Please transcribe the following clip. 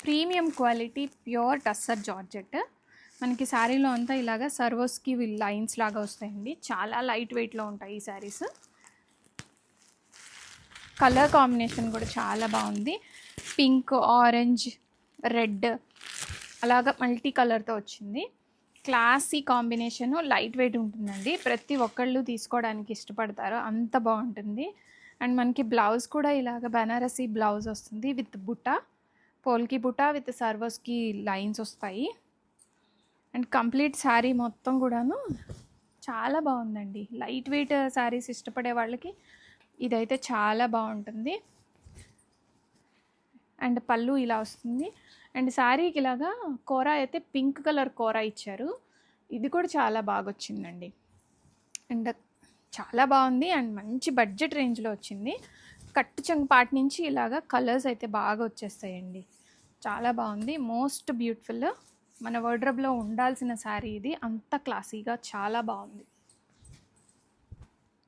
Premium quality pure tussar georgette. మనకి శారీలో అంతా ఇలాగా సర్వోస్కి లైన్స్ లాగా వస్తాయండి. చాలా లైట్ వెయిట్లో ఉంటాయి ఈ శారీస్. కలర్ కాంబినేషన్ కూడా చాలా బాగుంది. పింక్, ఆరెంజ్, రెడ్ అలాగా మల్టీ కలర్తో వచ్చింది. క్లాసీ కాంబినేషను, లైట్ వెయిట్ ఉంటుందండి. ప్రతి ఒక్కళ్ళు తీసుకోవడానికి ఇష్టపడతారు, అంత బాగుంటుంది. అండ్ మనకి బ్లౌజ్ కూడా ఇలాగ బనారసీ బ్లౌజ్ వస్తుంది విత్ బుట్ట, పోల్కి బుట్ట విత్ సర్వోస్కి లైన్స్ వస్తాయి. అండ్ కంప్లీట్ శారీ మొత్తం కూడాను చాలా బాగుందండి. లైట్ వెయిట్ శారీస్ ఇష్టపడే వాళ్ళకి ఇదైతే చాలా బాగుంటుంది. అండ్ పళ్ళు ఇలా వస్తుంది. అండ్ శారీకి ఇలాగా కోరా అయితే పింక్ కలర్ కోరా ఇచ్చారు. ఇది కూడా చాలా బాగా వచ్చిందండి. అండ్ చాలా బాగుంది. అండ్ మంచి బడ్జెట్ రేంజ్లో వచ్చింది. కట్టు చెంగు పాటి నుంచి ఇలాగా కలర్స్ అయితే బాగా వచ్చేస్తాయండి. చాలా బాగుంది. మోస్ట్ బ్యూటిఫుల్, మన వార్డ్రోబ్లో ఉండాల్సిన శారీ ఇది. అంత క్లాసీగా చాలా బాగుంది.